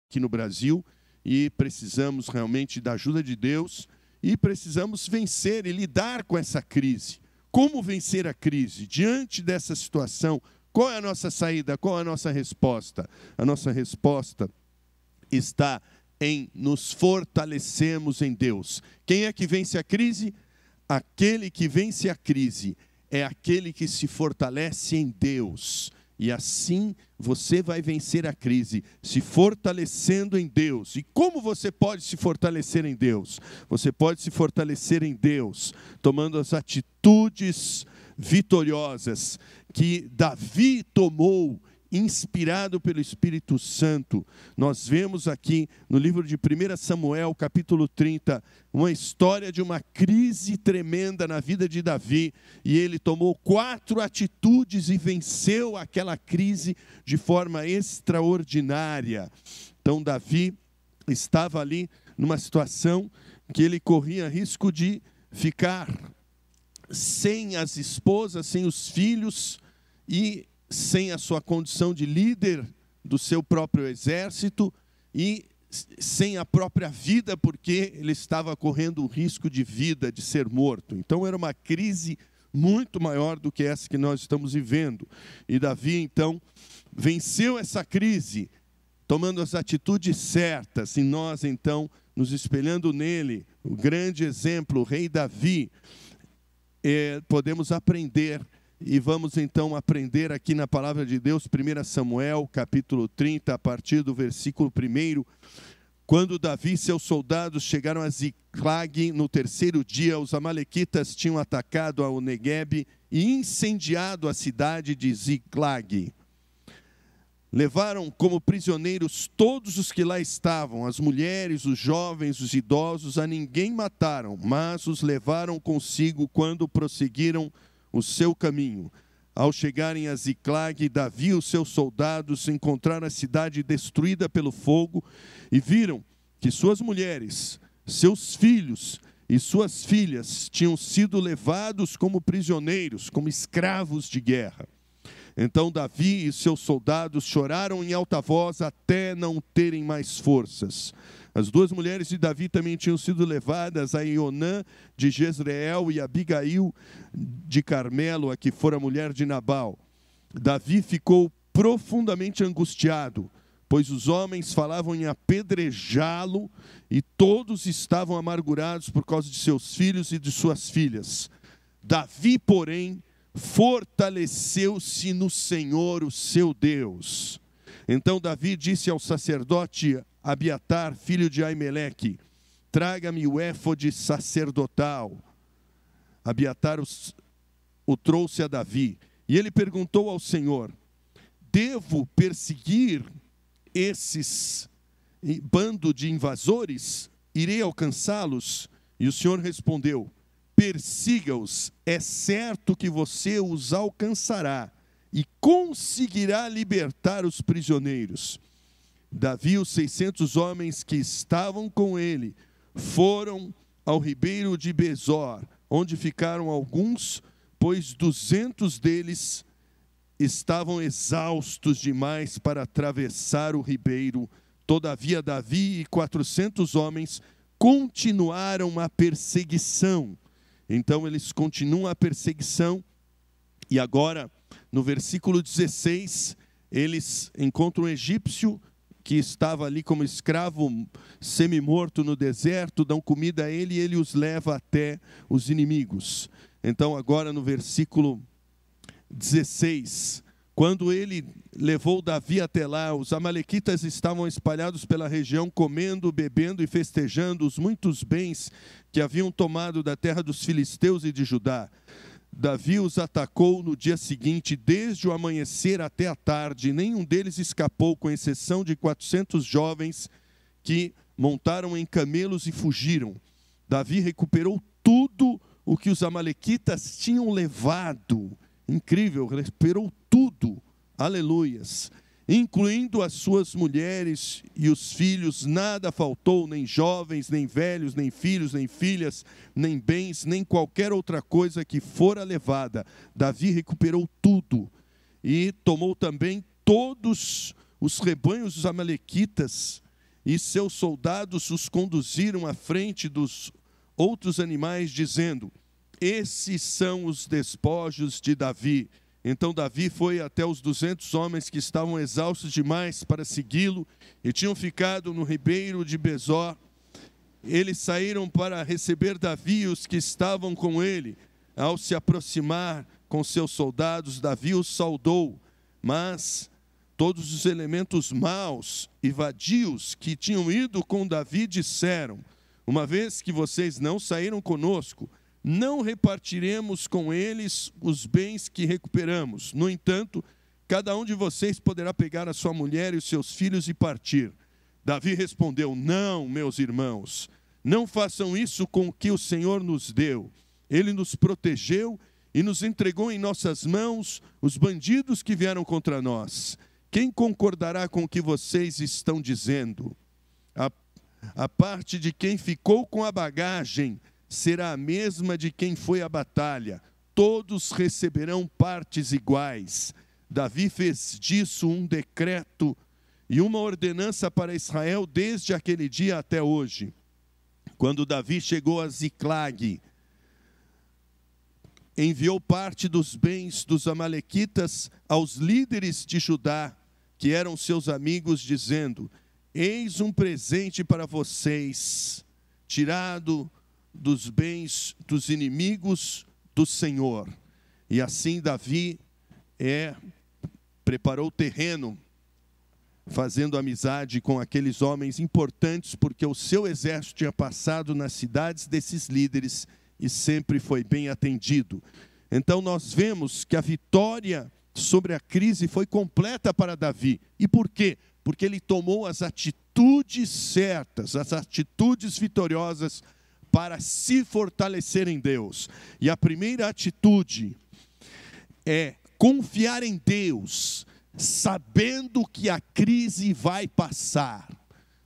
aqui no Brasil, e precisamos realmente da ajuda de Deus, e precisamos vencer e lidar com essa crise. Como vencer a crise? Diante dessa situação, qual é a nossa saída? Qual é a nossa resposta? A nossa resposta está em nos fortalecermos em Deus. Quem é que vence a crise? Aquele que vence a crise é aquele que se fortalece em Deus. E assim você vai vencer a crise, se fortalecendo em Deus. E como você pode se fortalecer em Deus? Você pode se fortalecer em Deus, tomando as atitudes vitoriosas que Davi tomou, inspirado pelo Espírito Santo. Nós vemos aqui no livro de 1 Samuel, capítulo 30, uma história de uma crise tremenda na vida de Davi, e ele tomou 4 atitudes e venceu aquela crise de forma extraordinária. Então Davi estava ali numa situação que ele corria risco de ficar sem as esposas, sem os filhos e sem a sua condição de líder do seu próprio exército e sem a própria vida, porque ele estava correndo o risco de vida, de ser morto. Então era uma crise muito maior do que essa que nós estamos vivendo. E Davi, então, venceu essa crise, tomando as atitudes certas, e nós, então, nos espelhando nele, o grande exemplo, o rei Davi, podemos aprender. E vamos então aprender aqui na palavra de Deus, 1 Samuel, capítulo 30, a partir do versículo 1. Quando Davi e seus soldados chegaram a Ziclag no 3º dia, os amalequitas tinham atacado ao Neguebe e incendiado a cidade de Ziclag. Levaram como prisioneiros todos os que lá estavam, as mulheres, os jovens, os idosos, a ninguém mataram, mas os levaram consigo quando prosseguiram o seu caminho. Ao chegarem a Ziclag, Davi e os seus soldados encontraram a cidade destruída pelo fogo e viram que suas mulheres, seus filhos e suas filhas tinham sido levados como prisioneiros, como escravos de guerra. Então Davi e seus soldados choraram em alta voz até não terem mais forças. As 2 mulheres de Davi também tinham sido levadas, a Ionã de Jezreel e Abigail de Carmelo, a que fora mulher de Nabal. Davi ficou profundamente angustiado, pois os homens falavam em apedrejá-lo e todos estavam amargurados por causa de seus filhos e de suas filhas. Davi, porém, fortaleceu-se no Senhor, o seu Deus. Então Davi disse ao sacerdote Abiatar, filho de Aimeleque: traga-me o éfode sacerdotal. Abiatar o trouxe a Davi, e ele perguntou ao Senhor: devo perseguir esses bando de invasores? Irei alcançá-los? E o Senhor respondeu: persiga-os, é certo que você os alcançará e conseguirá libertar os prisioneiros. Davi e os 600 homens que estavam com ele foram ao ribeiro de Besor, onde ficaram alguns, pois 200 deles estavam exaustos demais para atravessar o ribeiro. Todavia Davi e 400 homens continuaram a perseguição. Então eles continuam a perseguição, e agora, no versículo 16, eles encontram um egípcio que estava ali como escravo semi-morto no deserto, dão comida a ele e ele os leva até os inimigos. Então agora no versículo 16, quando ele levou Davi até lá, os amalequitas estavam espalhados pela região, comendo, bebendo e festejando os muitos bens que haviam tomado da terra dos filisteus e de Judá. Davi os atacou no dia seguinte, desde o amanhecer até a tarde. Nenhum deles escapou, com exceção de 400 jovens que montaram em camelos e fugiram. Davi recuperou tudo o que os amalequitas tinham levado. Incrível, recuperou tudo. Aleluias. Incluindo as suas mulheres e os filhos, nada faltou, nem jovens, nem velhos, nem filhos, nem filhas, nem bens, nem qualquer outra coisa que fora levada. Davi recuperou tudo e tomou também todos os rebanhos dos amalequitas e seus soldados os conduziram à frente dos outros animais, dizendo: esses são os despojos de Davi. Então Davi foi até os 200 homens que estavam exaustos demais para segui-lo e tinham ficado no ribeiro de Besor. Eles saíram para receber Davi e os que estavam com ele. Ao se aproximar com seus soldados, Davi os saudou, mas todos os elementos maus e vadios que tinham ido com Davi disseram: uma vez que vocês não saíram conosco, não repartiremos com eles os bens que recuperamos. No entanto, cada um de vocês poderá pegar a sua mulher e os seus filhos e partir. Davi respondeu: não, meus irmãos, não façam isso com o que o Senhor nos deu. Ele nos protegeu e nos entregou em nossas mãos os bandidos que vieram contra nós. Quem concordará com o que vocês estão dizendo? A parte de quem ficou com a bagagem será a mesma de quem foi à batalha. Todos receberão partes iguais. Davi fez disso um decreto e uma ordenança para Israel desde aquele dia até hoje. Quando Davi chegou a Ziclag, enviou parte dos bens dos amalequitas aos líderes de Judá, que eram seus amigos, dizendo: eis um presente para vocês, tirado dos bens dos inimigos do Senhor. E assim Davi preparou o terreno, fazendo amizade com aqueles homens importantes, porque o seu exército tinha passado nas cidades desses líderes e sempre foi bem atendido. Então nós vemos que a vitória sobre a crise foi completa para Davi. E por quê? Porque ele tomou as atitudes certas, as atitudes vitoriosas para se fortalecer em Deus. E a primeira atitude é confiar em Deus, sabendo que a crise vai passar.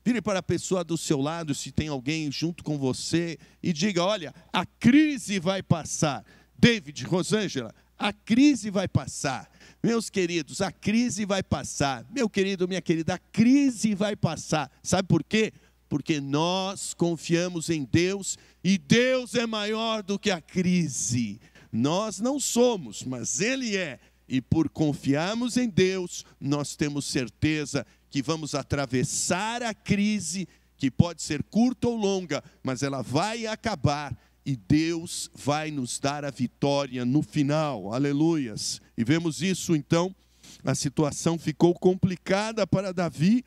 Vire para a pessoa do seu lado, se tem alguém junto com você, e diga: olha, a crise vai passar. David, Rosângela, a crise vai passar. Meus queridos, a crise vai passar. Meu querido, minha querida, a crise vai passar. Sabe por quê? Porque nós confiamos em Deus e Deus é maior do que a crise. Nós não somos, mas Ele é. E por confiarmos em Deus, nós temos certeza que vamos atravessar a crise, que pode ser curta ou longa, mas ela vai acabar e Deus vai nos dar a vitória no final. Aleluias. E vemos isso então, a situação ficou complicada para Davi,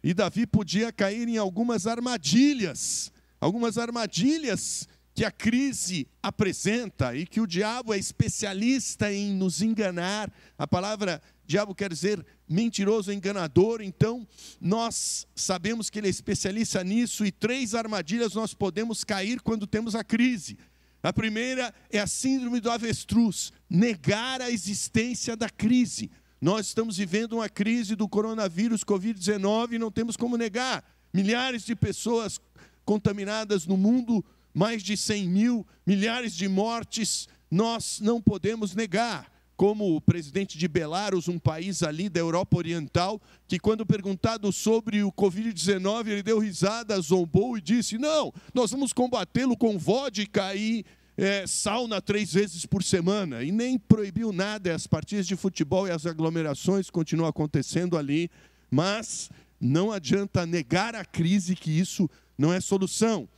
e Davi podia cair em algumas armadilhas que a crise apresenta e que o diabo é especialista em nos enganar. A palavra diabo quer dizer mentiroso, enganador. Então, nós sabemos que ele é especialista nisso e 3 armadilhas nós podemos cair quando temos a crise. A primeira é a síndrome do avestruz, negar a existência da crise. Nós estamos vivendo uma crise do coronavírus, Covid-19, e não temos como negar. Milhares de pessoas contaminadas no mundo, mais de 100 mil, milhares de mortes, nós não podemos negar. Como o presidente de Belarus, um país ali da Europa Oriental, que quando perguntado sobre o Covid-19, ele deu risada, zombou e disse: não, nós vamos combatê-lo com vodka e sauna 3 vezes por semana. E nem proibiu nada, as partidas de futebol e as aglomerações continuam acontecendo ali, mas não adianta negar a crise, que isso não é solução.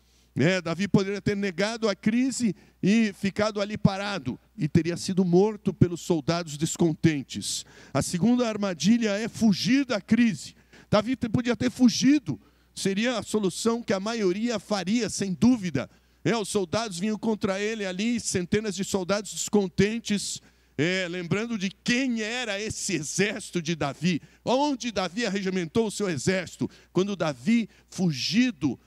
Davi poderia ter negado a crise e ficado ali parado, e teria sido morto pelos soldados descontentes. A segunda armadilha é fugir da crise. Davi podia ter fugido, seria a solução que a maioria faria, sem dúvida. Os soldados vinham contra ele ali, centenas de soldados descontentes, lembrando de quem era esse exército de Davi, onde Davi arregimentou o seu exército. Quando Davi, fugido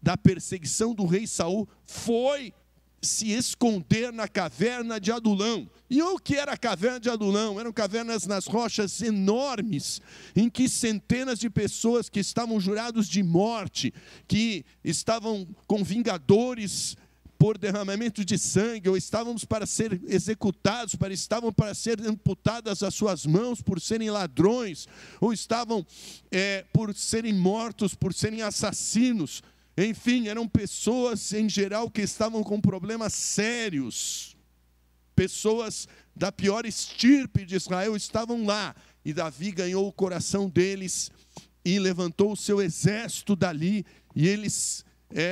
da perseguição do rei Saul, foi se esconder na caverna de Adulão. E o que era a caverna de Adulão? Eram cavernas nas rochas enormes, em que centenas de pessoas que estavam jurados de morte, que estavam com vingadores por derramamento de sangue, ou estávamos para ser executados, estavam para ser amputadas as suas mãos por serem ladrões, ou estavam por serem mortos, por serem assassinos. Enfim, eram pessoas em geral que estavam com problemas sérios. Pessoas da pior estirpe de Israel estavam lá. E Davi ganhou o coração deles e levantou o seu exército dali. E eles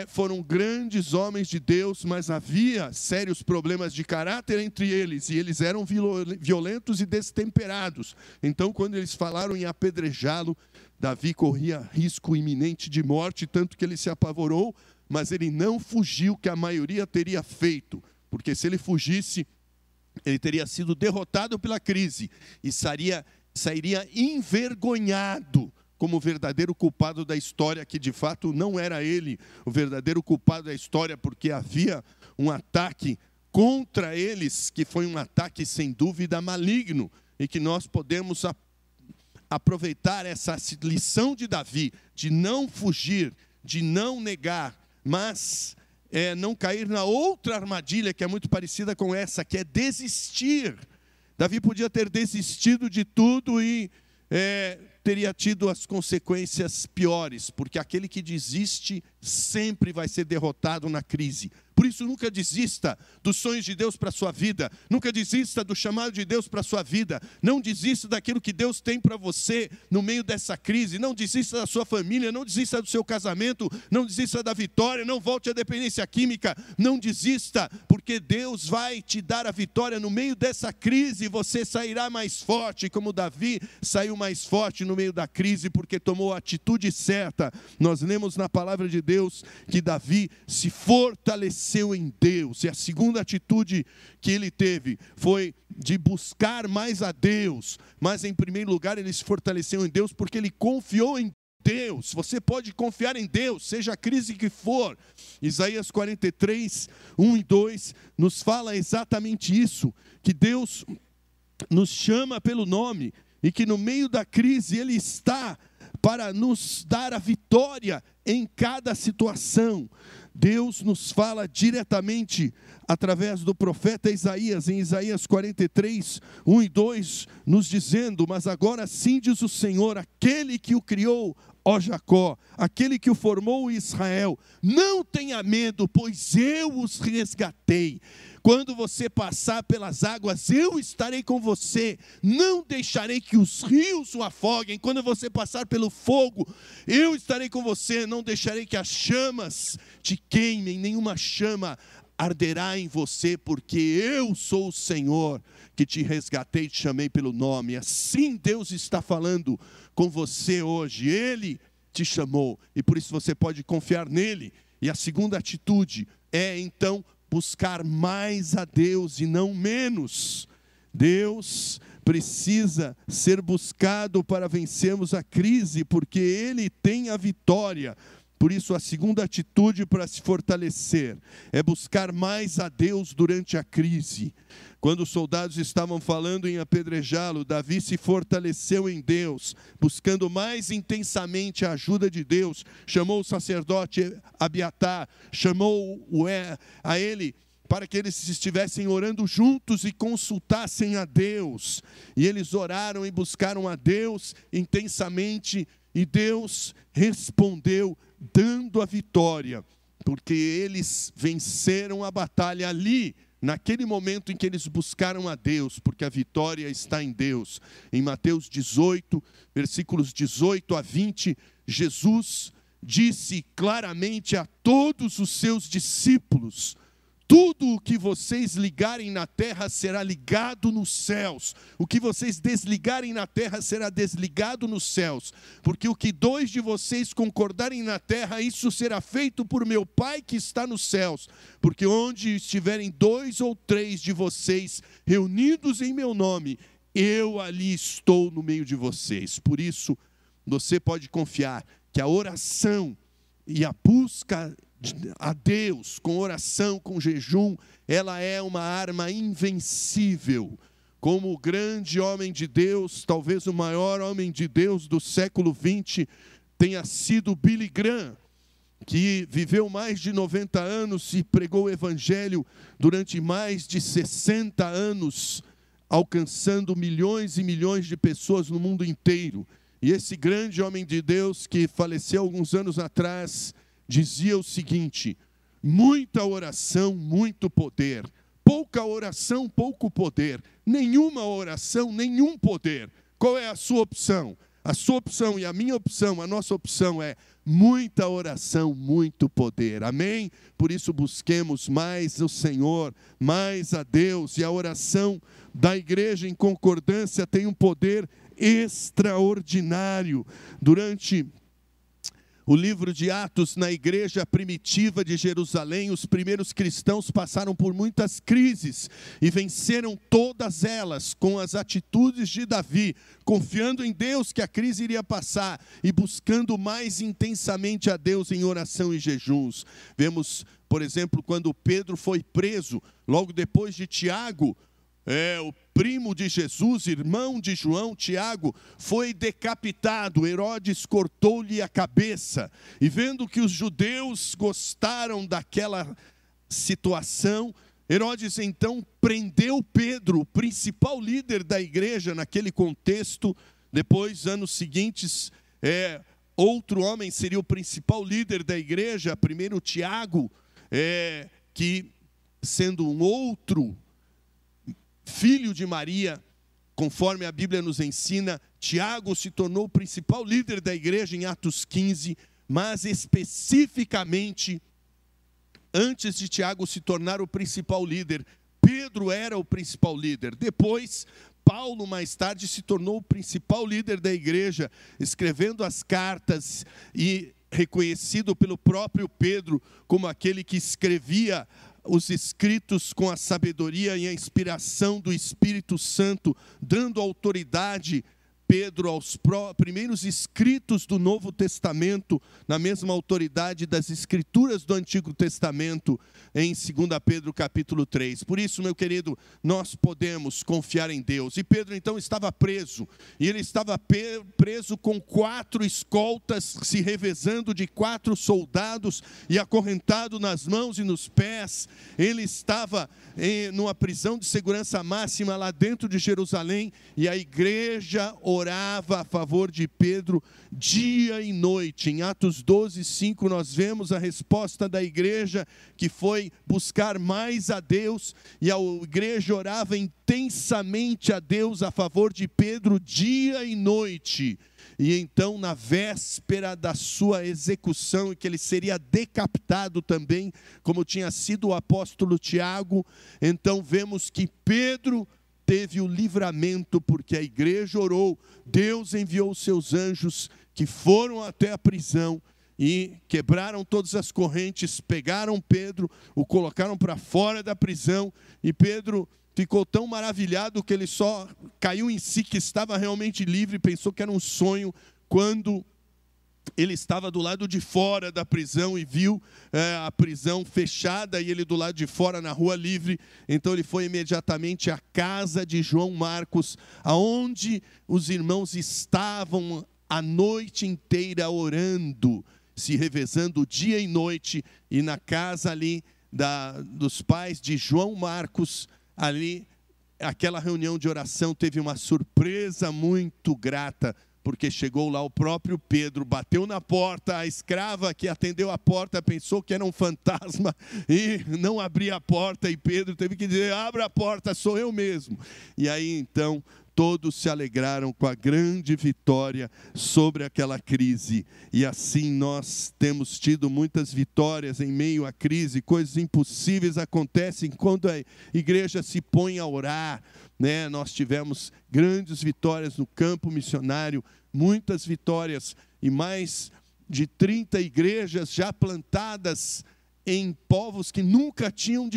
foram grandes homens de Deus, mas havia sérios problemas de caráter entre eles. E eles eram violentos e destemperados. Então, quando eles falaram em apedrejá-lo, Davi corria risco iminente de morte, tanto que ele se apavorou, mas ele não fugiu, que a maioria teria feito. Porque se ele fugisse, ele teria sido derrotado pela crise e sairia envergonhado como o verdadeiro culpado da história, que de fato não era ele o verdadeiro culpado da história, porque havia um ataque contra eles, que foi um ataque sem dúvida maligno, e que nós podemos aproveitar essa lição de Davi, de não fugir, de não negar, mas não cair na outra armadilha que é muito parecida com essa, que é desistir. Davi podia ter desistido de tudo e teria tido as consequências piores, porque aquele que desiste sempre vai ser derrotado na crise. Por isso, nunca desista dos sonhos de Deus para a sua vida, nunca desista do chamado de Deus para a sua vida, não desista daquilo que Deus tem para você no meio dessa crise, não desista da sua família, não desista do seu casamento, não desista da vitória, não volte à dependência química, não desista, porque Deus vai te dar a vitória no meio dessa crise, você sairá mais forte, como Davi saiu mais forte no meio da crise, porque tomou a atitude certa. Nós lemos na palavra de Deus que Davi se fortaleceu em Deus, e a segunda atitude que ele teve foi de buscar mais a Deus, mas em primeiro lugar ele se fortaleceu em Deus porque ele confiou em Deus. Você pode confiar em Deus, seja a crise que for. Isaías 43, 1 e 2 nos fala exatamente isso, que Deus nos chama pelo nome, e que no meio da crise Ele está para nos dar a vitória em cada situação. Deus nos fala diretamente através do profeta Isaías, em Isaías 43, 1 e 2, nos dizendo: mas agora sim diz o Senhor, aquele que o criou, ó Jacó, aquele que o formou, Israel, não tenha medo, pois eu os resgatei. Quando você passar pelas águas, eu estarei com você, não deixarei que os rios o afoguem. Quando você passar pelo fogo, eu estarei com você, não deixarei que as chamas te queimem, nenhuma chama arderá em você, porque eu sou o Senhor que te resgatei e te chamei pelo nome. Assim Deus está falando com você hoje, Ele te chamou, e por isso você pode confiar nele. E a segunda atitude é então buscar mais a Deus e não menos. Deus precisa ser buscado para vencermos a crise, porque Ele tem a vitória. Por isso, a segunda atitude para se fortalecer é buscar mais a Deus durante a crise. Quando os soldados estavam falando em apedrejá-lo, Davi se fortaleceu em Deus, buscando mais intensamente a ajuda de Deus. Chamou o sacerdote Abiatar, chamou a ele para que eles estivessem orando juntos e consultassem a Deus. E eles oraram e buscaram a Deus intensamente, e Deus respondeu dando a vitória, porque eles venceram a batalha ali, naquele momento em que eles buscaram a Deus, porque a vitória está em Deus. Em Mateus 18, versículos 18 a 20, Jesus disse claramente a todos os seus discípulos: tudo o que vocês ligarem na terra será ligado nos céus. O que vocês desligarem na terra será desligado nos céus. Porque o que dois de vocês concordarem na terra, isso será feito por meu Pai que está nos céus. Porque onde estiverem 2 ou 3 de vocês reunidos em meu nome, eu ali estou no meio de vocês. Por isso, você pode confiar que a oração e a busca a Deus, com oração, com jejum, ela é uma arma invencível. Como o grande homem de Deus, talvez o maior homem de Deus do século XX, tenha sido Billy Graham, que viveu mais de 90 anos e pregou o evangelho durante mais de 60 anos, alcançando milhões e milhões de pessoas no mundo inteiro. E esse grande homem de Deus, que faleceu alguns anos atrás, dizia o seguinte: muita oração, muito poder. Pouca oração, pouco poder. Nenhuma oração, nenhum poder. Qual é a sua opção? A sua opção e a minha opção, a nossa opção é muita oração, muito poder. Amém? Por isso busquemos mais o Senhor, mais a Deus. E a oração da igreja em concordância tem um poder extraordinário. Durante o livro de Atos, na igreja primitiva de Jerusalém, os primeiros cristãos passaram por muitas crises e venceram todas elas com as atitudes de Davi, confiando em Deus que a crise iria passar e buscando mais intensamente a Deus em oração e jejuns. Vemos, por exemplo, quando Pedro foi preso, logo depois de Tiago, o primo de Jesus, irmão de João, Tiago, foi decapitado. Herodes cortou-lhe a cabeça. E vendo que os judeus gostaram daquela situação, Herodes então prendeu Pedro, o principal líder da igreja naquele contexto. Depois, anos seguintes, outro homem seria o principal líder da igreja, primeiro Tiago, que sendo um outro filho de Maria, conforme a Bíblia nos ensina, Tiago se tornou o principal líder da igreja em Atos 15, mas especificamente, antes de Tiago se tornar o principal líder, Pedro era o principal líder. Depois, Paulo, mais tarde, se tornou o principal líder da igreja, escrevendo as cartas e reconhecido pelo próprio Pedro como aquele que escrevia os escritos com a sabedoria e a inspiração do Espírito Santo, dando autoridade, Pedro, aos primeiros escritos do Novo Testamento, na mesma autoridade das escrituras do Antigo Testamento, em 2 Pedro capítulo 3. Por isso, meu querido, nós podemos confiar em Deus. E Pedro então estava preso, e ele estava preso com 4 escoltas, se revezando de 4 soldados, e acorrentado nas mãos e nos pés. Ele estava numa prisão de segurança máxima lá dentro de Jerusalém, e a igreja orava a favor de Pedro dia e noite. Em Atos 12, 5, nós vemos a resposta da igreja, que foi buscar mais a Deus, e a igreja orava intensamente a Deus a favor de Pedro dia e noite. E então, na véspera da sua execução, e que ele seria decapitado também, como tinha sido o apóstolo Tiago, então vemos que Pedro teve o livramento, porque a igreja orou. Deus enviou os seus anjos, que foram até a prisão e quebraram todas as correntes, pegaram Pedro, o colocaram para fora da prisão, e Pedro ficou tão maravilhado que ele só caiu em si, que estava realmente livre, pensou que era um sonho, quando ele estava do lado de fora da prisão e viu a prisão fechada e ele do lado de fora na rua livre. Então ele foi imediatamente à casa de João Marcos, aonde os irmãos estavam a noite inteira orando, se revezando dia e noite, e na casa ali dos pais de João Marcos, ali, aquela reunião de oração teve uma surpresa muito grata, porque chegou lá o próprio Pedro, bateu na porta, a escrava que atendeu a porta pensou que era um fantasma e não abria a porta, e Pedro teve que dizer: abra a porta, sou eu mesmo. E aí então todos se alegraram com a grande vitória sobre aquela crise. E assim nós temos tido muitas vitórias em meio à crise. Coisas impossíveis acontecem quando a igreja se põe a orar, né? Nós tivemos grandes vitórias no campo missionário, muitas vitórias, e mais de 30 igrejas já plantadas em povos que nunca tinham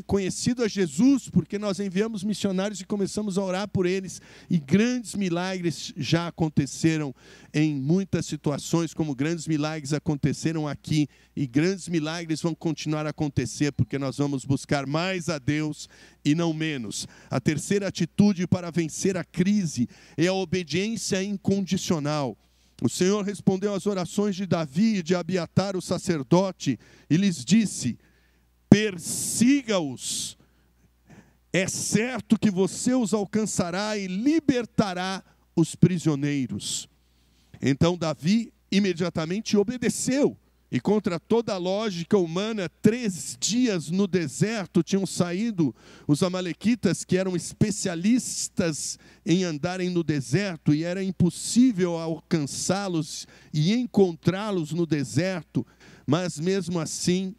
conhecido a Jesus, porque nós enviamos missionários e começamos a orar por eles, e grandes milagres já aconteceram em muitas situações, como grandes milagres aconteceram aqui, e grandes milagres vão continuar a acontecer, porque nós vamos buscar mais a Deus e não menos. A terceira atitude para vencer a crise é a obediência incondicional. O Senhor respondeu às orações de Davi e de Abiatar, o sacerdote, e lhes disse: persiga-os. É certo que você os alcançará e libertará os prisioneiros. Então Davi imediatamente obedeceu. E contra toda a lógica humana, 3 dias no deserto tinham saído os amalequitas, que eram especialistas em andarem no deserto, e era impossível alcançá-los e encontrá-los no deserto. Mas mesmo assim,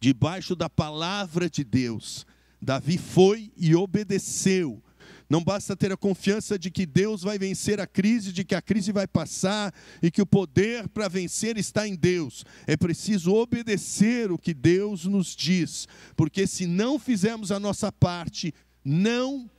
debaixo da palavra de Deus, Davi foi e obedeceu. Não basta ter a confiança de que Deus vai vencer a crise, de que a crise vai passar e que o poder para vencer está em Deus. É preciso obedecer o que Deus nos diz, porque se não fizermos a nossa parte, não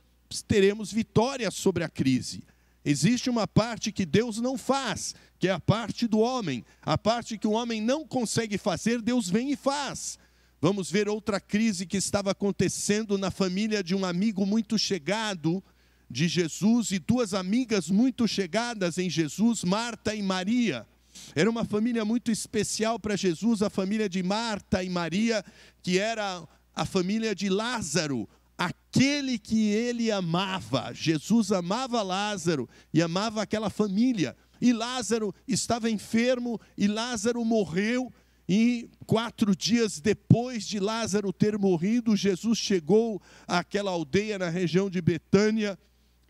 teremos vitória sobre a crise. Existe uma parte que Deus não faz, que é a parte do homem. A parte que o homem não consegue fazer, Deus vem e faz. Vamos ver outra crise que estava acontecendo na família de um amigo muito chegado de Jesus e 2 amigas muito chegadas em Jesus, Marta e Maria. Era uma família muito especial para Jesus, a família de Marta e Maria, que era a família de Lázaro, aquele que ele amava. Jesus amava Lázaro e amava aquela família. E Lázaro estava enfermo e Lázaro morreu. E 4 dias depois de Lázaro ter morrido, Jesus chegou àquela aldeia na região de Betânia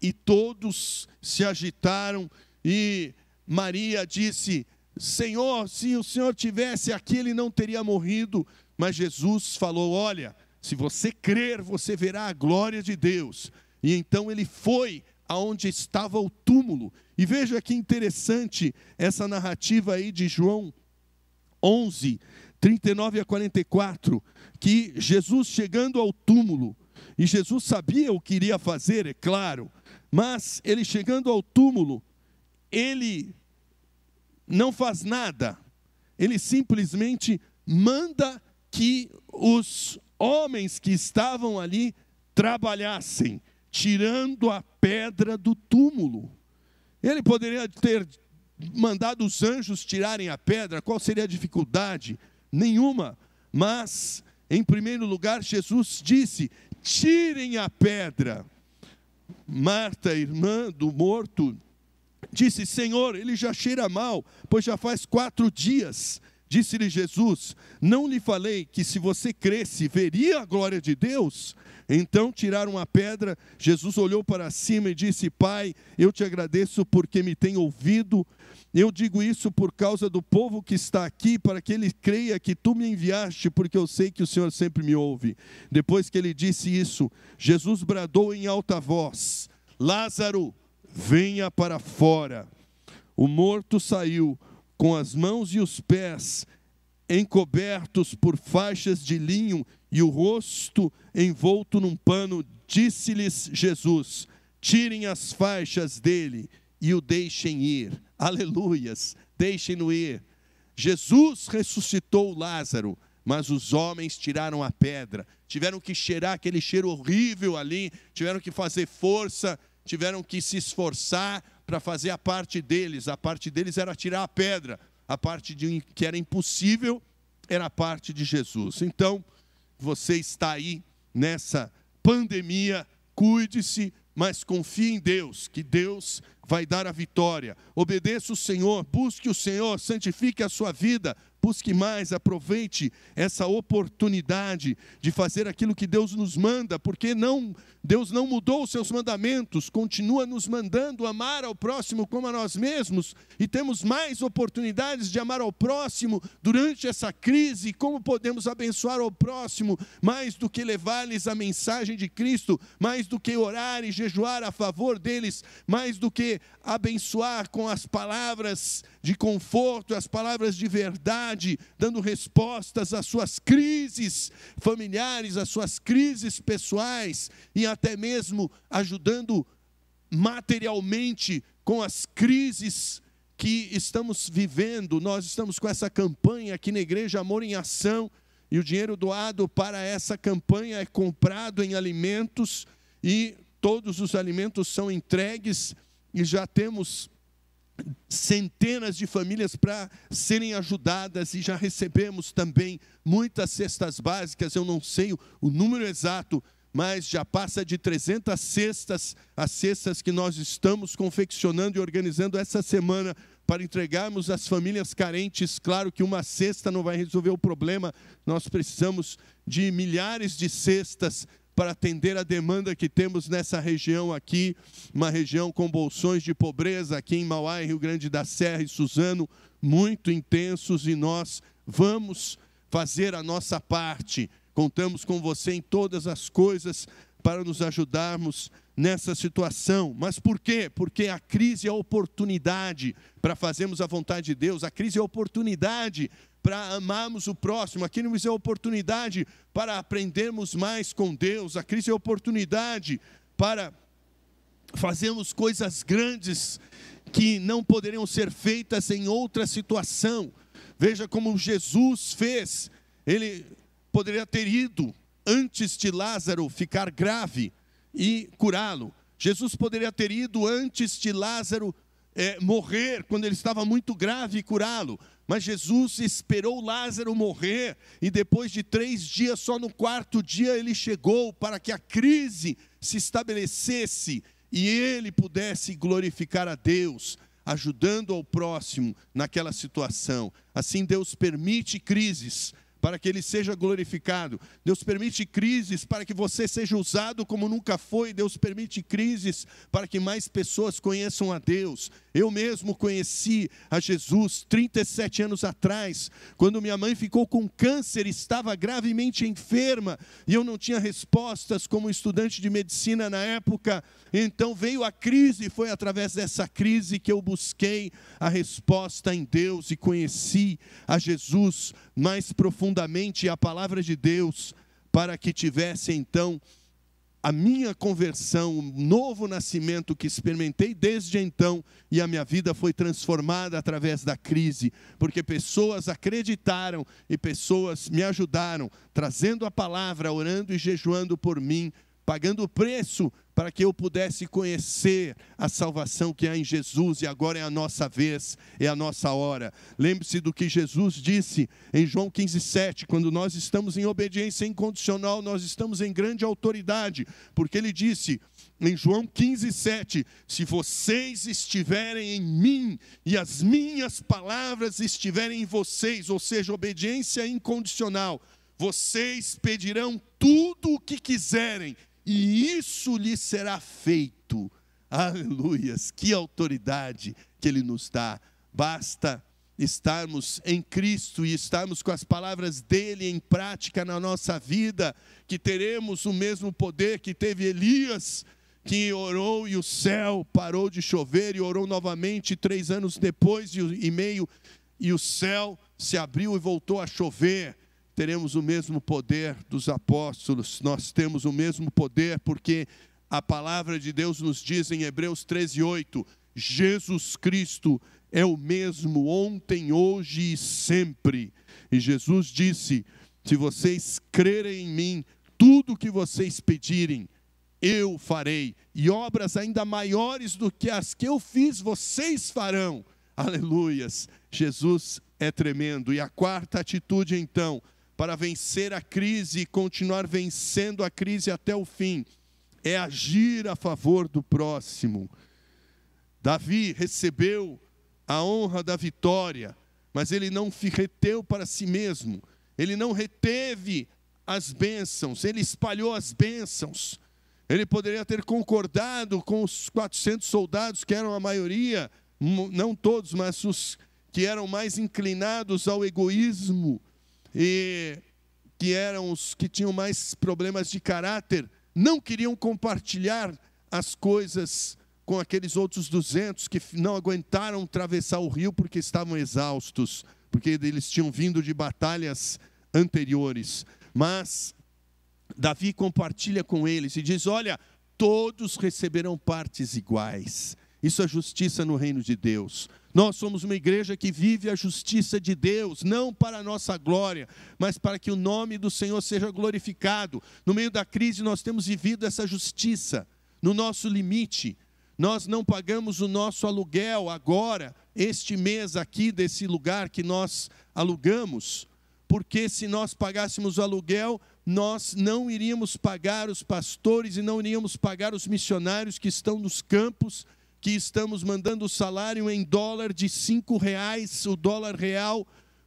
e todos se agitaram. E Maria disse: Senhor, se o Senhor tivesse aqui, ele não teria morrido. Mas Jesus falou: olha, se você crer, você verá a glória de Deus. E então ele foi aonde estava o túmulo. E veja que interessante essa narrativa aí de João 11, 39 a 44, que Jesus chegando ao túmulo, e Jesus sabia o que iria fazer, é claro, mas ele chegando ao túmulo, ele não faz nada, ele simplesmente manda que os homens que estavam ali trabalhassem, tirando a pedra do túmulo. Ele poderia ter mandado os anjos tirarem a pedra, qual seria a dificuldade? Nenhuma. Mas, em primeiro lugar, Jesus disse: tirem a pedra. Marta, irmã do morto, disse: Senhor, ele já cheira mal, pois já faz 4 dias. Disse-lhe Jesus: não lhe falei que se você cresce, veria a glória de Deus? Então tiraram a pedra. Jesus olhou para cima e disse: Pai, eu te agradeço porque me tem ouvido. Eu digo isso por causa do povo que está aqui, para que ele creia que tu me enviaste, porque eu sei que o Senhor sempre me ouve. Depois que ele disse isso, Jesus bradou em alta voz: Lázaro, venha para fora. O morto saiu, com as mãos e os pés encobertos por faixas de linho e o rosto envolto num pano. Disse-lhes Jesus: tirem as faixas dele e o deixem ir. Aleluias, deixem-no ir. Jesus ressuscitou Lázaro, mas os homens tiraram a pedra. Tiveram que cheirar aquele cheiro horrível ali, tiveram que fazer força, tiveram que se esforçar para fazer a parte deles. A parte deles era tirar a pedra. A parte que era impossível era a parte de Jesus. Então, você está aí nessa pandemia, cuide-se, mas confie em Deus, que Deus vai dar a vitória. Obedeça o Senhor, busque o Senhor, santifique a sua vida, busque mais, aproveite essa oportunidade de fazer aquilo que Deus nos manda, porque Deus não mudou os seus mandamentos, continua nos mandando amar ao próximo como a nós mesmos, e temos mais oportunidades de amar ao próximo durante essa crise. Como podemos abençoar ao próximo mais do que levar-lhes a mensagem de Cristo, mais do que orar e jejuar a favor deles, mais do que abençoar com as palavras de conforto, as palavras de verdade, dando respostas às suas crises familiares, às suas crises pessoais, e até mesmo ajudando materialmente com as crises que estamos vivendo. Nós estamos com essa campanha aqui na Igreja Amor em Ação, e o dinheiro doado para essa campanha é comprado em alimentos, e todos os alimentos são entregues, e já temos centenas de famílias para serem ajudadas, e já recebemos também muitas cestas básicas. Eu não sei o número exato, mas já passa de 300 cestas, as cestas que nós estamos confeccionando e organizando essa semana para entregarmos às famílias carentes. Claro que uma cesta não vai resolver o problema, nós precisamos de milhares de cestas para atender a demanda que temos nessa região aqui, uma região com bolsões de pobreza aqui em Mauá, em Rio Grande da Serra e Suzano, muito intensos, e nós vamos fazer a nossa parte. Contamos com você em todas as coisas para nos ajudarmos nessa situação. Mas por quê? Porque a crise é a oportunidade para fazermos a vontade de Deus, a crise é a oportunidade para amarmos o próximo, a crise é a oportunidade para aprendermos mais com Deus, a crise é a oportunidade para fazermos coisas grandes que não poderiam ser feitas em outra situação. Veja como Jesus fez. Ele poderia ter ido antes de Lázaro ficar grave e curá-lo. Jesus poderia ter ido antes de Lázaro morrer, quando ele estava muito grave, e curá-lo. Mas Jesus esperou Lázaro morrer, e depois de 3 dias, só no 4º dia, ele chegou para que a crise se estabelecesse e ele pudesse glorificar a Deus, ajudando ao próximo naquela situação. Assim, Deus permite crises para que Ele seja glorificado. Deus permite crises para que você seja usado como nunca foi. Deus permite crises para que mais pessoas conheçam a Deus. Eu mesmo conheci a Jesus 37 anos atrás, quando minha mãe ficou com câncer, estava gravemente enferma, e eu não tinha respostas como estudante de medicina na época. Então veio a crise, e foi através dessa crise que eu busquei a resposta em Deus, e conheci a Jesus mais profundamente, e a palavra de Deus, para que tivesse então a minha conversão, o novo nascimento que experimentei desde então, e a minha vida foi transformada através da crise, porque pessoas acreditaram e pessoas me ajudaram, trazendo a palavra, orando e jejuando por mim, pagando o preço para que eu pudesse conhecer a salvação que há em Jesus, e agora é a nossa vez, é a nossa hora. Lembre-se do que Jesus disse em João 15:7, quando nós estamos em obediência incondicional, nós estamos em grande autoridade, porque Ele disse em João 15:7, se vocês estiverem em mim e as minhas palavras estiverem em vocês, ou seja, obediência incondicional, vocês pedirão tudo o que quiserem, e isso lhe será feito. Aleluias, que autoridade que Ele nos dá. Basta estarmos em Cristo e estarmos com as palavras dEle em prática na nossa vida, que teremos o mesmo poder que teve Elias, que orou e o céu parou de chover, e orou novamente 3 anos depois e meio, e o céu se abriu e voltou a chover. Teremos o mesmo poder dos apóstolos, nós temos o mesmo poder, porque a palavra de Deus nos diz em Hebreus 13:8, Jesus Cristo é o mesmo ontem, hoje e sempre. E Jesus disse, se vocês crerem em mim, tudo o que vocês pedirem, eu farei, e obras ainda maiores do que as que eu fiz, vocês farão. Aleluias, Jesus é tremendo. E a 4ª atitude então, para vencer a crise e continuar vencendo a crise até o fim, é agir a favor do próximo. Davi recebeu a honra da vitória, mas ele não reteu para si mesmo, ele não reteve as bênçãos, ele espalhou as bênçãos. Ele poderia ter concordado com os 400 soldados, que eram a maioria, não todos, mas os que eram mais inclinados ao egoísmo, e que eram os que tinham mais problemas de caráter, não queriam compartilhar as coisas com aqueles outros 200 que não aguentaram atravessar o rio porque estavam exaustos, porque eles tinham vindo de batalhas anteriores. Mas Davi compartilha com eles e diz, olha, todos receberão partes iguais. Isso é justiça no reino de Deus. Nós somos uma igreja que vive a justiça de Deus, não para a nossa glória, mas para que o nome do Senhor seja glorificado. No meio da crise nós temos vivido essa justiça, no nosso limite. nós não pagamos o nosso aluguel agora, este mês aqui desse lugar que nós alugamos, porque se nós pagássemos o aluguel, nós não iríamos pagar os pastores e não iríamos pagar os missionários que estão nos campos, que estamos mandando o salário em dólar de R$5, o dólar real,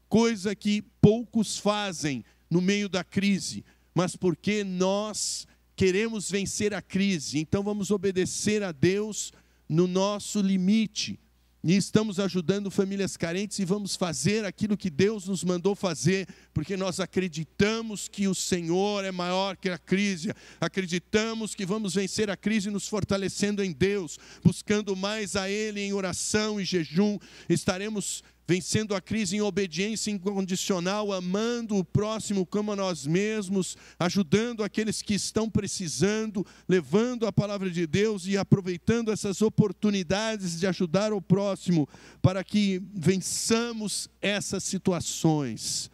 coisa que poucos fazem no meio da crise, mas porque nós queremos vencer a crise, então vamos obedecer a Deus no nosso limite, e estamos ajudando famílias carentes e vamos fazer aquilo que Deus nos mandou fazer, porque nós acreditamos que o Senhor é maior que a crise, acreditamos que vamos vencer a crise nos fortalecendo em Deus, buscando mais a Ele em oração e jejum, estaremos vencendo a crise em obediência incondicional, amando o próximo como a nós mesmos, ajudando aqueles que estão precisando, levando a palavra de Deus e aproveitando essas oportunidades de ajudar o próximo, para que vençamos essas situações.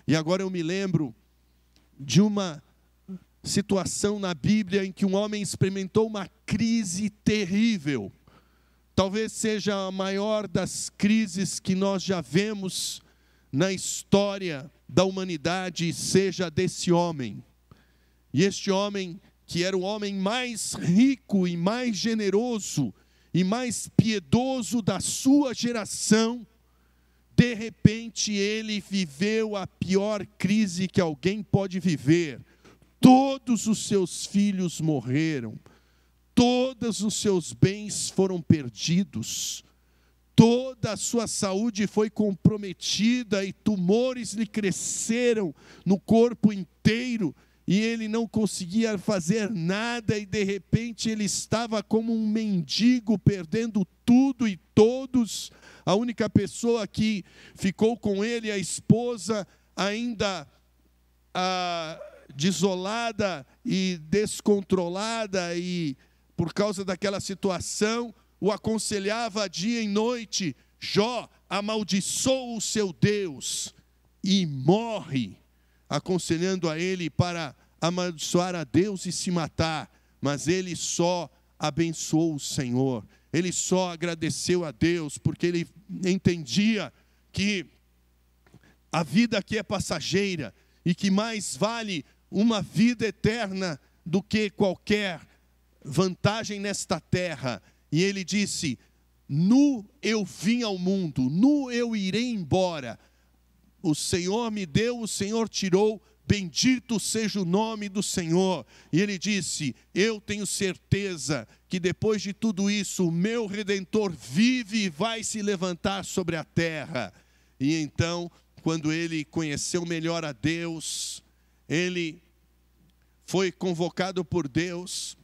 E agora eu me lembro de uma situação na Bíblia em que um homem experimentou uma crise terrível. Talvez seja a maior das crises que nós já vemos na história da humanidade, seja desse homem. E este homem, que era o homem mais rico e mais generoso e mais piedoso da sua geração, de repente ele viveu a pior crise que alguém pode viver. Todos os seus filhos morreram. Todos os seus bens foram perdidos, toda a sua saúde foi comprometida e tumores lhe cresceram no corpo inteiro e ele não conseguia fazer nada e de repente ele estava como um mendigo perdendo tudo e todos. A única pessoa que ficou com ele, a esposa, ainda desolada e descontrolada e por causa daquela situação, o aconselhava dia e noite: Jó, amaldiçoa o seu Deus e morre, aconselhando a ele para amaldiçoar a Deus e se matar. Mas ele só abençoou o Senhor, ele só agradeceu a Deus, porque ele entendia que a vida aqui é passageira e que mais vale uma vida eterna do que qualquer vantagem nesta terra. E ele disse: nu eu vim ao mundo, nu eu irei embora. O Senhor me deu, o Senhor tirou, bendito seja o nome do Senhor. E ele disse: eu tenho certeza que depois de tudo isso, o meu Redentor vive e vai se levantar sobre a terra. E então, quando ele conheceu melhor a Deus, ele foi convocado por Deus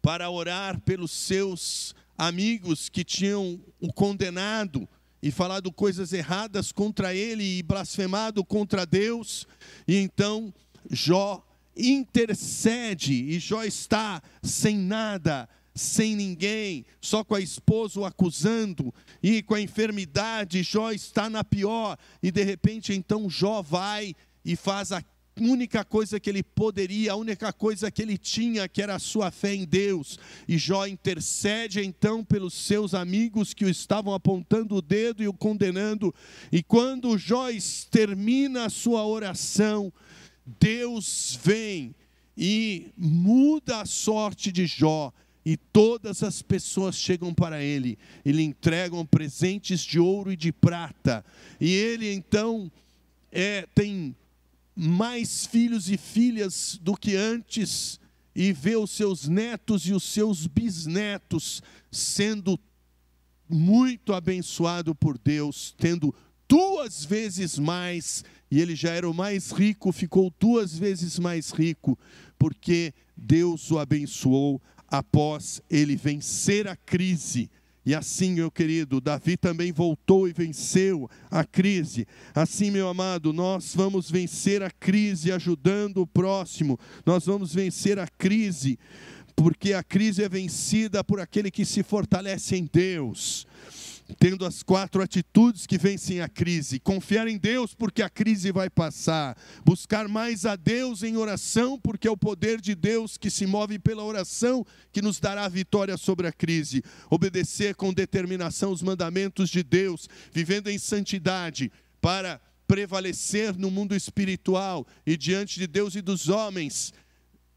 para orar pelos seus amigos que tinham o condenado e falado coisas erradas contra ele e blasfemado contra Deus. E então Jó intercede, e Jó está sem nada, sem ninguém, só com a esposa o acusando, e com a enfermidade, Jó está na pior, e de repente então Jó vai e faz a única coisa que ele poderia, a única coisa que ele tinha, que era a sua fé em Deus. E Jó intercede então pelos seus amigos que o estavam apontando o dedo e o condenando. E quando Jó termina a sua oração, Deus vem e muda a sorte de Jó. E todas as pessoas chegam para ele e lhe entregam presentes de ouro e de prata. E ele então tem mais filhos e filhas do que antes, e vê os seus netos e os seus bisnetos sendo muito abençoado por Deus, tendo 2 vezes mais, e ele já era o mais rico, ficou 2 vezes mais rico, porque Deus o abençoou após ele vencer a crise. E assim, meu querido, Davi também voltou e venceu a crise. Assim, meu amado, nós vamos vencer a crise ajudando o próximo. Nós vamos vencer a crise, porque a crise é vencida por aquele que se fortalece em Deus. tendo as 4 atitudes que vencem a crise: confiar em Deus porque a crise vai passar, buscar mais a Deus em oração porque é o poder de Deus que se move pela oração que nos dará a vitória sobre a crise, obedecer com determinação os mandamentos de Deus, vivendo em santidade para prevalecer no mundo espiritual e diante de Deus e dos homens,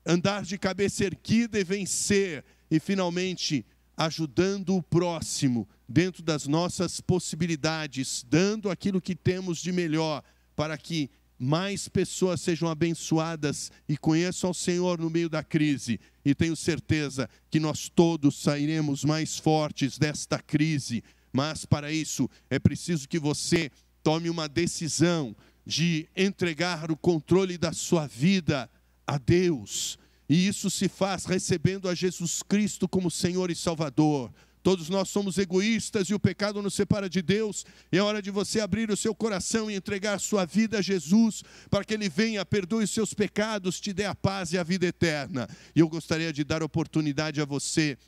andar de cabeça erguida e vencer, e finalmente ajudando o próximo dentro das nossas possibilidades, dando aquilo que temos de melhor para que mais pessoas sejam abençoadas e conheçam ao Senhor no meio da crise. E tenho certeza que nós todos sairemos mais fortes desta crise, mas para isso é preciso que você tome uma decisão de entregar o controle da sua vida a Deus. E isso se faz recebendo a Jesus Cristo como Senhor e Salvador. Todos nós somos egoístas e o pecado nos separa de Deus. É hora de você abrir o seu coração e entregar sua vida a Jesus, para que Ele venha, perdoe os seus pecados, te dê a paz e a vida eterna. E eu gostaria de dar oportunidade a você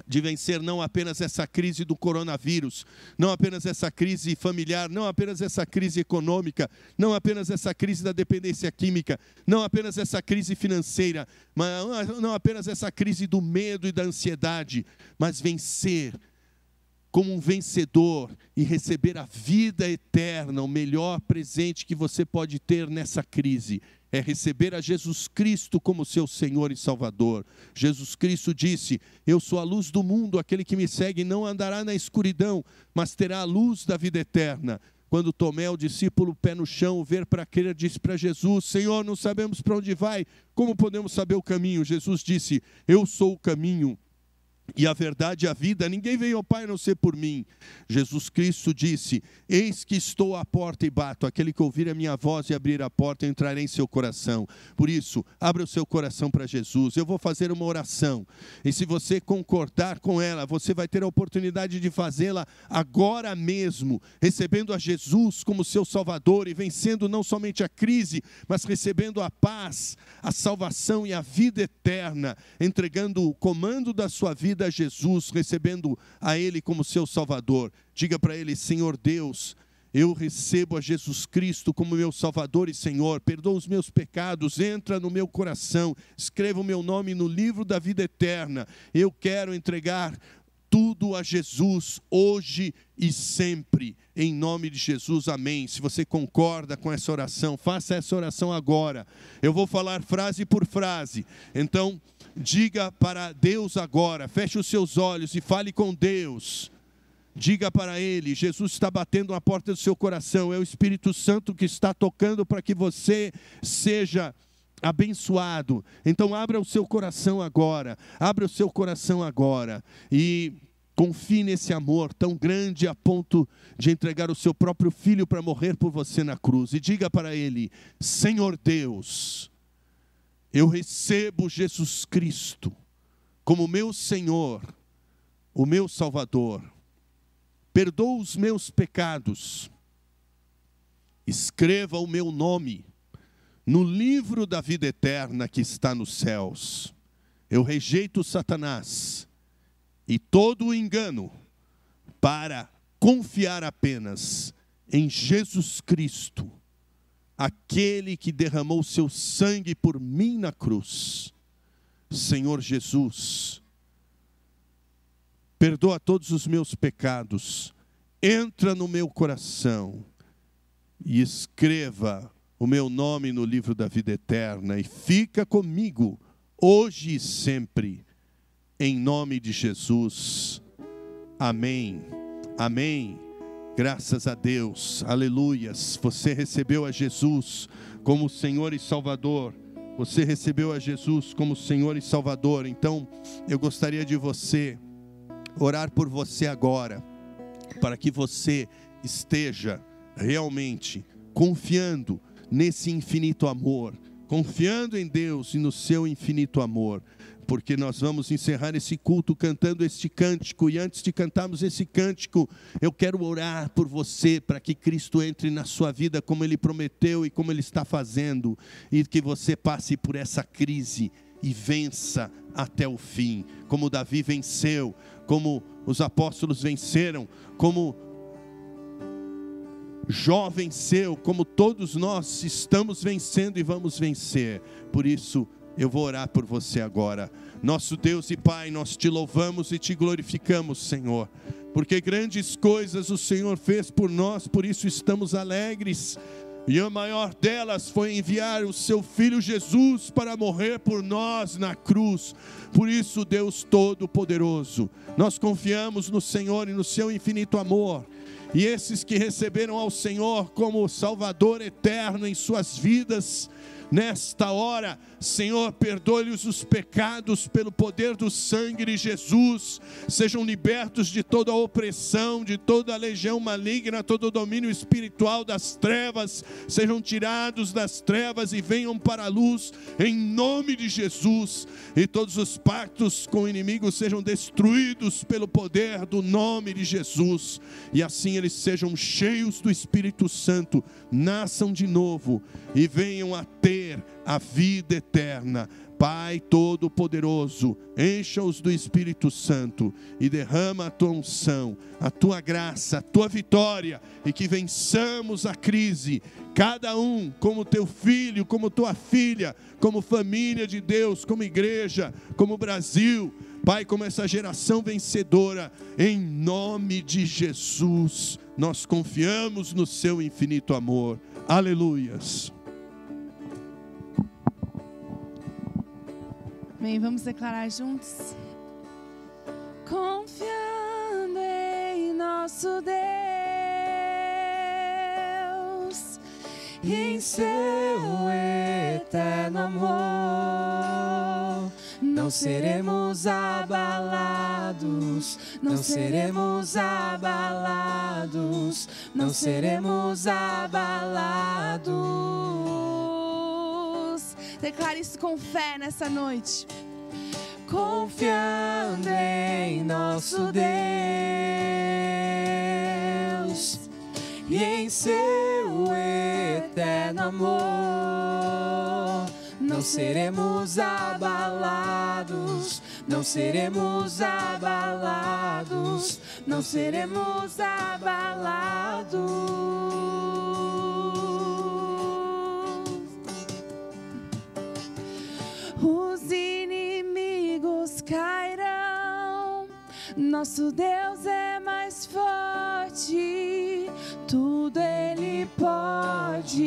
de vencer não apenas essa crise do coronavírus, não apenas essa crise familiar, não apenas essa crise econômica, não apenas essa crise da dependência química, não apenas essa crise financeira, não apenas essa crise do medo e da ansiedade, mas vencer como um vencedor e receber a vida eterna. O melhor presente que você pode ter nessa crise é receber a Jesus Cristo como seu Senhor e Salvador. Jesus Cristo disse: eu sou a luz do mundo, aquele que me segue não andará na escuridão, mas terá a luz da vida eterna. Quando Tomé, o discípulo, pé no chão, ver para crer, disse para Jesus: Senhor, não sabemos para onde vai, como podemos saber o caminho? Jesus disse: eu sou o caminho e a verdade e a vida, ninguém veio ao Pai a não ser por mim. Jesus Cristo disse: eis que estou à porta e bato, aquele que ouvir a minha voz e abrir a porta, eu entrarei em seu coração. Por isso, abra o seu coração para Jesus. Eu vou fazer uma oração, e se você concordar com ela, você vai ter a oportunidade de fazê-la agora mesmo, recebendo a Jesus como seu Salvador e vencendo não somente a crise, mas recebendo a paz, a salvação e a vida eterna, entregando o comando da sua vida a Jesus, recebendo a Ele como seu Salvador. Diga para Ele: Senhor Deus, eu recebo a Jesus Cristo como meu Salvador e Senhor, perdoa os meus pecados, entra no meu coração, escreva o meu nome no livro da vida eterna. Eu quero entregar tudo a Jesus, hoje e sempre, em nome de Jesus, amém. Se você concorda com essa oração, faça essa oração agora. Eu vou falar frase por frase, então diga para Deus agora, feche os seus olhos e fale com Deus. Diga para Ele: Jesus está batendo na porta do seu coração, é o Espírito Santo que está tocando para que você seja abençoado. Então abra o seu coração agora, abra o seu coração agora e confie nesse amor tão grande a ponto de entregar o seu próprio filho para morrer por você na cruz. E diga para Ele: Senhor Deus, eu recebo Jesus Cristo como meu Senhor, o meu Salvador. Perdoa os meus pecados, escreva o meu nome no livro da vida eterna que está nos céus. Eu rejeito Satanás e todo o engano para confiar apenas em Jesus Cristo, aquele que derramou seu sangue por mim na cruz. Senhor Jesus, perdoa todos os meus pecados, entra no meu coração e escreva o meu nome no livro da vida eterna e fica comigo hoje e sempre, em nome de Jesus. Amém, amém. Graças a Deus, aleluias. Você recebeu a Jesus como Senhor e Salvador. Você recebeu a Jesus como Senhor e Salvador. Então, eu gostaria de orar por você agora, para que você esteja realmente confiando nesse infinito amor, confiando em Deus e no seu infinito amor. Porque nós vamos encerrar esse culto cantando este cântico, e antes de cantarmos esse cântico, eu quero orar por você, para que Cristo entre na sua vida como Ele prometeu e como Ele está fazendo, e que você passe por essa crise e vença até o fim, como Davi venceu como os apóstolos venceram, como Jó venceu, como todos nós estamos vencendo e vamos vencer. Por isso, eu vou orar por você agora. Nosso Deus e Pai, nós te louvamos e te glorificamos, Senhor, porque grandes coisas o Senhor fez por nós, por isso estamos alegres. E a maior delas foi enviar o seu Filho Jesus para morrer por nós na cruz. Por isso, Deus Todo-Poderoso, nós confiamos no Senhor e no seu infinito amor. E esses que receberam ao Senhor como Salvador eterno em suas vidas, nesta hora, Senhor, perdoe-lhes os pecados pelo poder do sangue de Jesus, sejam libertos de toda a opressão, de toda a legião maligna, todo o domínio espiritual das trevas, sejam tirados das trevas e venham para a luz, em nome de Jesus, e todos os pactos com o inimigo sejam destruídos pelo poder do nome de Jesus, e assim eles sejam cheios do Espírito Santo, nasçam de novo e venham a ter a vida eterna. Pai Todo-Poderoso, encha-os do Espírito Santo e derrama a tua unção, a tua graça, a tua vitória, e que vençamos a crise, cada um como teu filho, como tua filha, como família de Deus, como igreja, como Brasil, Pai, como essa geração vencedora, em nome de Jesus, nós confiamos no seu infinito amor. Aleluias. Amém, vamos declarar juntos. Confiando em nosso Deus e em seu eterno amor, não seremos abalados, não seremos abalados, não seremos abalados. Declare isso com fé nessa noite. Confiando em nosso Deus e em seu eterno amor, não seremos abalados, não seremos abalados, não seremos abalados. Os inimigos cairão, nosso Deus é mais forte, tudo Ele pode.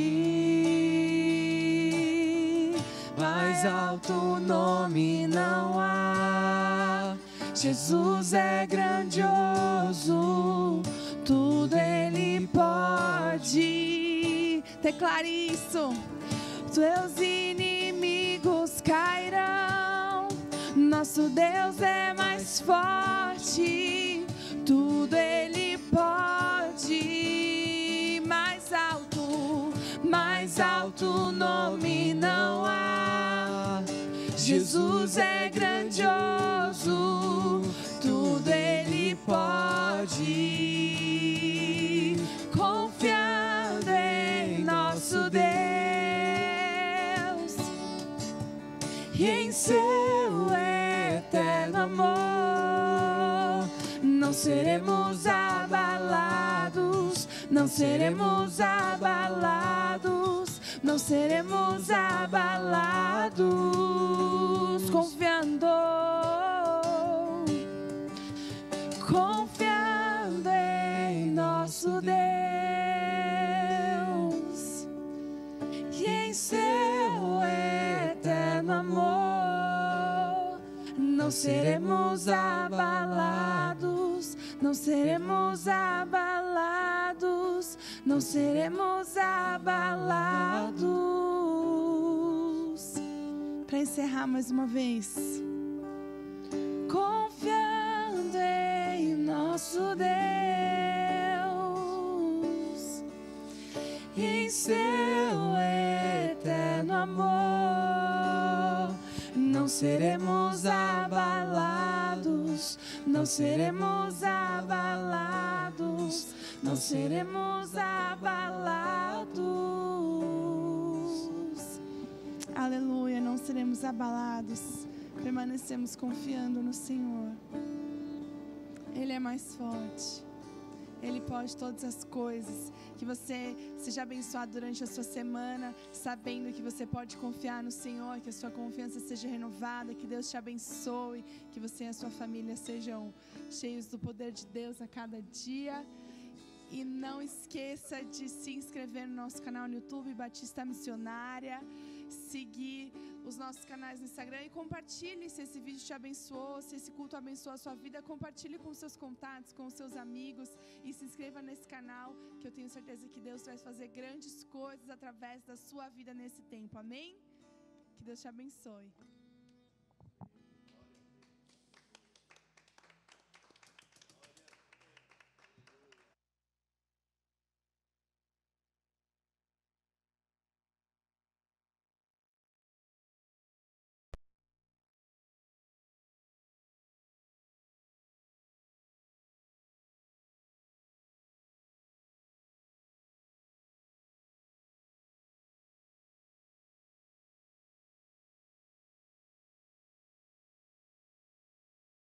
Mais alto nome não há, Jesus é grandioso, tudo Ele pode. Declare isso. Teus inimigos cairão, nosso Deus é mais forte, tudo Ele pode. Mais alto nome não há, Jesus é grandioso, tudo Ele pode. Confiando em nosso Deus e em seu eterno amor, não seremos abalados, não seremos abalados, não seremos abalados. Confiando em nosso Deus e em seu eterno amor, não seremos abalados, não seremos abalados, não seremos abalados. Para encerrar mais uma vez, confiando em nosso Deus e em seu eterno amor, não seremos abalados, não seremos abalados, não seremos abalados. Aleluia, não seremos abalados, permanecemos confiando no Senhor. Ele é mais forte. Ele pode todas as coisas. Que você seja abençoado durante a sua semana, sabendo que você pode confiar no Senhor, que a sua confiança seja renovada, que Deus te abençoe, que você e a sua família sejam cheios do poder de Deus a cada dia. E não esqueça de se inscrever no nosso canal no YouTube, Batista Missionária, seguir os nossos canais no Instagram e compartilhe se esse vídeo te abençoou, se esse culto abençoou a sua vida. Compartilhe com seus contatos, com seus amigos e se inscreva nesse canal, que eu tenho certeza que Deus vai fazer grandes coisas através da sua vida nesse tempo, amém? Que Deus te abençoe.